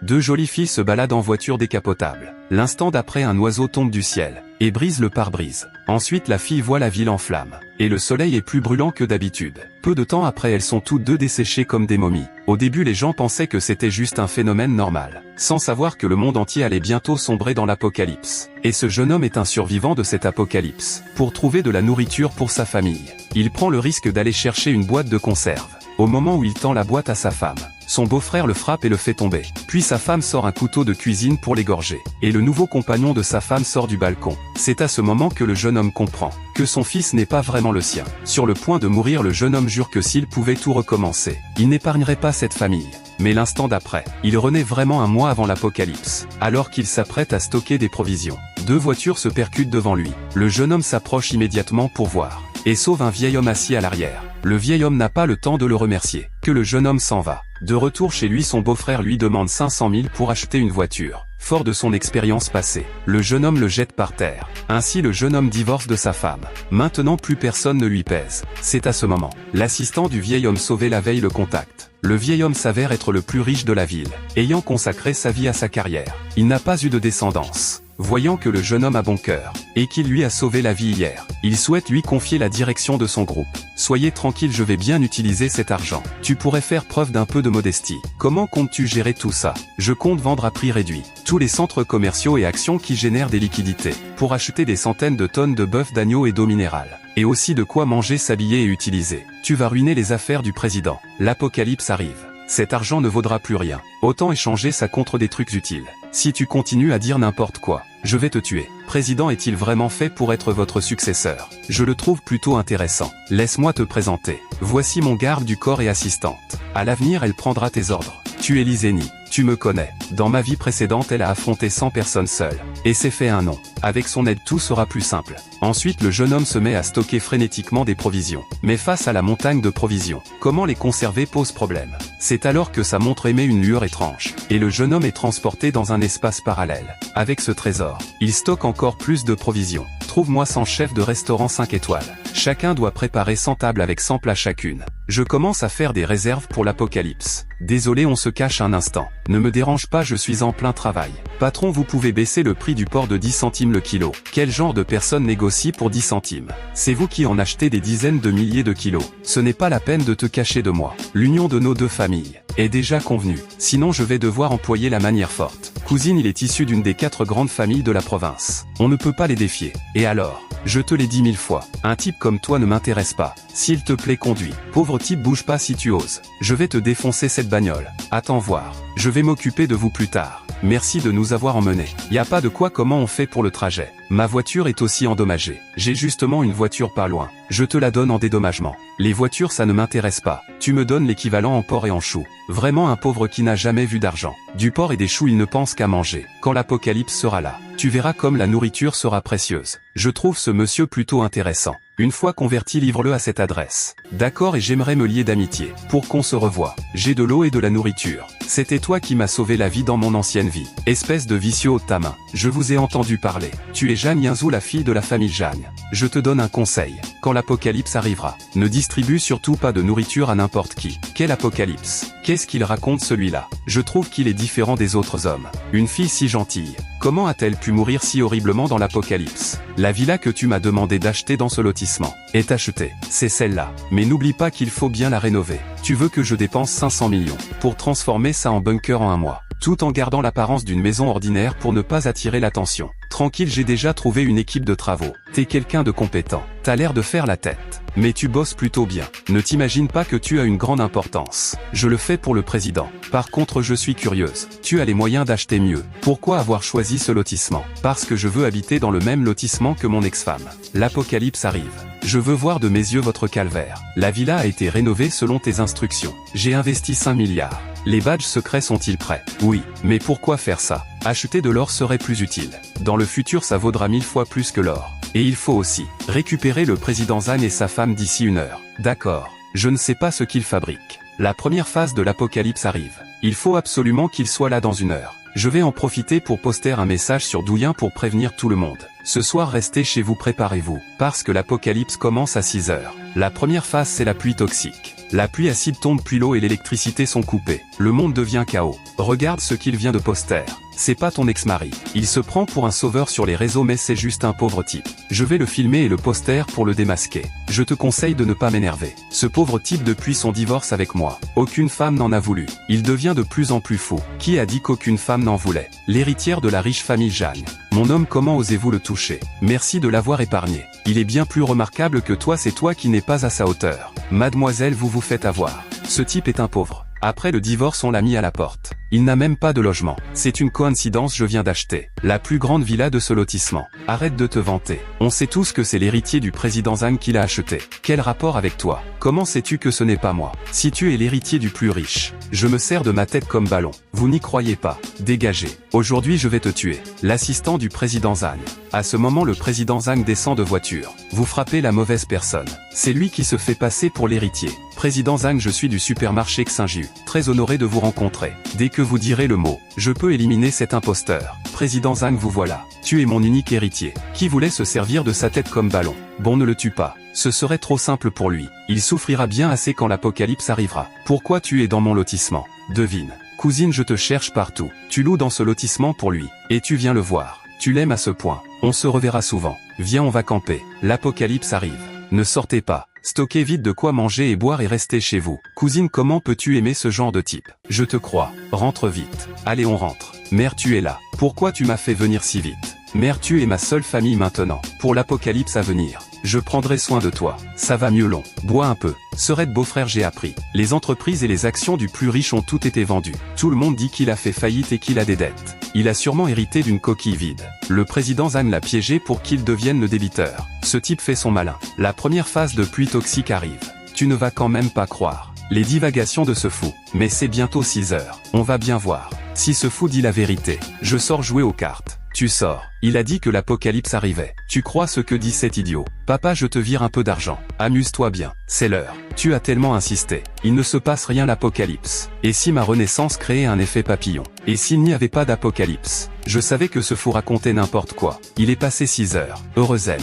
Deux jolies filles se baladent en voiture décapotable. L'instant d'après, un oiseau tombe du ciel et brise le pare-brise. Ensuite, la fille voit la ville en flammes. Et le soleil est plus brûlant que d'habitude. Peu de temps après, elles sont toutes deux desséchées comme des momies. Au début, les gens pensaient que c'était juste un phénomène normal, sans savoir que le monde entier allait bientôt sombrer dans l'apocalypse. Et ce jeune homme est un survivant de cet apocalypse. Pour trouver de la nourriture pour sa famille, il prend le risque d'aller chercher une boîte de conserve. Au moment où il tend la boîte à sa femme, son beau-frère le frappe et le fait tomber. Puis sa femme sort un couteau de cuisine pour l'égorger. Et le nouveau compagnon de sa femme sort du balcon. C'est à ce moment que le jeune homme comprend que son fils n'est pas vraiment le sien. Sur le point de mourir, le jeune homme jure que s'il pouvait tout recommencer, il n'épargnerait pas cette famille. Mais l'instant d'après, il renaît vraiment un mois avant l'apocalypse, alors qu'il s'apprête à stocker des provisions. Deux voitures se percutent devant lui. Le jeune homme s'approche immédiatement pour voir et sauve un vieil homme assis à l'arrière. Le vieil homme n'a pas le temps de le remercier, que le jeune homme s'en va. De retour chez lui, son beau-frère lui demande 500 000 pour acheter une voiture. Fort de son expérience passée, le jeune homme le jette par terre. Ainsi, le jeune homme divorce de sa femme. Maintenant, plus personne ne lui pèse. C'est à ce moment, l'assistant du vieil homme sauvé la veille le contacte. Le vieil homme s'avère être le plus riche de la ville, ayant consacré sa vie à sa carrière. Il n'a pas eu de descendance. Voyant que le jeune homme a bon cœur, et qu'il lui a sauvé la vie hier, il souhaite lui confier la direction de son groupe. Soyez tranquille, je vais bien utiliser cet argent. Tu pourrais faire preuve d'un peu de modestie. Comment comptes-tu gérer tout ça? Je compte vendre à prix réduit tous les centres commerciaux et actions qui génèrent des liquidités, pour acheter des centaines de tonnes de bœuf, d'agneau et d'eau minérale. Et aussi de quoi manger, s'habiller et utiliser. Tu vas ruiner les affaires du président. L'apocalypse arrive. Cet argent ne vaudra plus rien. Autant échanger ça contre des trucs utiles. Si tu continues à dire n'importe quoi, je vais te tuer. Président est-il vraiment fait pour être votre successeur? Je le trouve plutôt intéressant. Laisse-moi te présenter. Voici mon garde du corps et assistante. À l'avenir, elle prendra tes ordres. Tu es Lizeni. Tu me connais. Dans ma vie précédente, elle a affronté 100 personnes seule. Et s'est fait un nom. Avec son aide, tout sera plus simple. Ensuite, le jeune homme se met à stocker frénétiquement des provisions. Mais face à la montagne de provisions, comment les conserver pose problème. C'est alors que sa montre émet une lueur étrange. Et le jeune homme est transporté dans un espace parallèle. Avec ce trésor, il stocke encore plus de provisions. Trouve-moi 100 chefs de restaurant 5 étoiles. Chacun doit préparer 100 tables avec 100 plats chacune. Je commence à faire des réserves pour l'apocalypse. Désolé, on se cache un instant. Ne me dérange pas, je suis en plein travail. Patron, vous pouvez baisser le prix du porc de 10 centimes le kilo. Quel genre de personne négocie pour 10 centimes? C'est vous qui en achetez des dizaines de milliers de kilos. Ce n'est pas la peine de te cacher de moi. L'union de nos deux familles est déjà convenue. Sinon, je vais devoir employer la manière forte. Cousine, il est issu d'une des 4 grandes familles de la province. On ne peut pas les défier. Et alors? Je te l'ai dit 1000 fois. Un type comme toi ne m'intéresse pas. S'il te plaît, conduis. Pauvre type, bouge pas si tu oses. Je vais te défoncer cette bagnole. Attends voir. Je vais m'occuper de vous plus tard. Merci de nous avoir emmenés. Y a pas de quoi, comment on fait pour le trajet? Ma voiture est aussi endommagée. J'ai justement une voiture pas loin. Je te la donne en dédommagement. Les voitures, ça ne m'intéresse pas. Tu me donnes l'équivalent en porc et en choux. Vraiment un pauvre qui n'a jamais vu d'argent. Du porc et des choux, il ne pense qu'à manger. Quand l'apocalypse sera là, tu verras comme la nourriture sera précieuse. Je trouve ce monsieur plutôt intéressant. Une fois converti, livre-le à cette adresse. D'accord, et j'aimerais me lier d'amitié. Pour qu'on se revoie. J'ai de l'eau et de la nourriture. C'était toi qui m'as sauvé la vie dans mon ancienne vie. Espèce de vicieux haut de ta main. Je vous ai entendu parler. Tu es Jeanne Yinzou, la fille de la famille Jeanne. Je te donne un conseil. Quand l'apocalypse arrivera, ne distribue surtout pas de nourriture à n'importe qui. Quel apocalypse? Qu'est-ce qu'il raconte celui-là? Je trouve qu'il est différent des autres hommes. Une fille si gentille. Comment a-t-elle pu mourir si horriblement dans l'apocalypse? La villa que tu m'as demandé d'acheter dans ce lotissement est achetée. C'est celle-là. Mais n'oublie pas qu'il faut bien la rénover. Tu veux que je dépense 500 millions pour transformer ça en bunker en un mois, tout en gardant l'apparence d'une maison ordinaire pour ne pas attirer l'attention. Tranquille, j'ai déjà trouvé une équipe de travaux. T'es quelqu'un de compétent. T'as l'air de faire la tête. Mais tu bosses plutôt bien. Ne t'imagine pas que tu as une grande importance. Je le fais pour le président. Par contre, je suis curieuse. Tu as les moyens d'acheter mieux. Pourquoi avoir choisi ce lotissement? Parce que je veux habiter dans le même lotissement que mon ex-femme. L'apocalypse arrive. Je veux voir de mes yeux votre calvaire. La villa a été rénovée selon tes instructions. J'ai investi 5 milliards. Les badges secrets sont-ils prêts? Oui, mais pourquoi faire ça? Acheter de l'or serait plus utile. Dans le futur, ça vaudra 1000 fois plus que l'or. Et il faut aussi récupérer le président Zan et sa femme d'ici 1 heure. D'accord. Je ne sais pas ce qu'il fabrique. La première phase de l'apocalypse arrive. Il faut absolument qu'il soit là dans 1 heure. Je vais en profiter pour poster un message sur Douyin pour prévenir tout le monde. Ce soir restez chez vous, préparez-vous, parce que l'apocalypse commence à 6 heures. La première phase, c'est la pluie toxique. La pluie acide tombe puis l'eau et l'électricité sont coupées. Le monde devient chaos. Regarde ce qu'il vient de poster. C'est pas ton ex-mari. Il se prend pour un sauveur sur les réseaux mais c'est juste un pauvre type. Je vais le filmer et le poster pour le démasquer. Je te conseille de ne pas m'énerver. Ce pauvre type depuis son divorce avec moi. Aucune femme n'en a voulu. Il devient de plus en plus fou. Qui a dit qu'aucune femme n'en voulait? L'héritière de la riche famille Jeanne. Mon homme, comment osez-vous le toucher? Merci de l'avoir épargné. Il est bien plus remarquable que toi, c'est toi qui n'es pas à sa hauteur. Mademoiselle, vous vous faites avoir. Ce type est un pauvre. Après le divorce, on l'a mis à la porte. Il n'a même pas de logement. C'est une coïncidence, je viens d'acheter la plus grande villa de ce lotissement. Arrête de te vanter. On sait tous que c'est l'héritier du président Zhang qui l'a acheté. Quel rapport avec toi? Comment sais-tu que ce n'est pas moi? Si tu es l'héritier du plus riche, je me sers de ma tête comme ballon. Vous n'y croyez pas. Dégagez. Aujourd'hui je vais te tuer. L'assistant du président Zhang. À ce moment le président Zhang descend de voiture. Vous frappez la mauvaise personne. C'est lui qui se fait passer pour l'héritier. Président Zhang, je suis du supermarché Xinjiu. Très honoré de vous rencontrer. Dès que vous direz le mot, je peux éliminer cet imposteur. Président Zhang, vous voilà. Tu es mon unique héritier. Qui voulait se servir de sa tête comme ballon? Bon, ne le tue pas. Ce serait trop simple pour lui. Il souffrira bien assez quand l'apocalypse arrivera. Pourquoi tu es dans mon lotissement? Devine. Cousine, je te cherche partout. Tu loues dans ce lotissement pour lui. Et tu viens le voir. Tu l'aimes à ce point. On se reverra souvent. Viens, on va camper. L'apocalypse arrive. Ne sortez pas. Stockez vite de quoi manger et boire et restez chez vous. Cousine, comment peux-tu aimer ce genre de type? Je te crois. Rentre vite. Allez, on rentre. Mère, tu es là. Pourquoi tu m'as fait venir si vite? Mère, tu es ma seule famille maintenant. Pour l'apocalypse à venir, je prendrai soin de toi. Ça va mieux, long. Bois un peu. Serait de beau-frère, j'ai appris. Les entreprises et les actions du plus riche ont toutes été vendues. Tout le monde dit qu'il a fait faillite et qu'il a des dettes. Il a sûrement hérité d'une coquille vide. Le président Zhang l'a piégé pour qu'il devienne le débiteur. Ce type fait son malin. La première phase de pluie toxique arrive. Tu ne vas quand même pas croire les divagations de ce fou. Mais c'est bientôt 6 heures. On va bien voir si ce fou dit la vérité. Je sors jouer aux cartes. Tu sors. Il a dit que l'apocalypse arrivait. Tu crois ce que dit cet idiot? Papa, je te vire un peu d'argent. Amuse-toi bien. C'est l'heure. Tu as tellement insisté. Il ne se passe rien, l'apocalypse. Et si ma renaissance créait un effet papillon? Et s'il n'y avait pas d'apocalypse? Je savais que ce fou racontait n'importe quoi. Il est passé 6 heures. Heureusement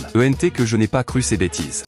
que je n'ai pas cru ces bêtises.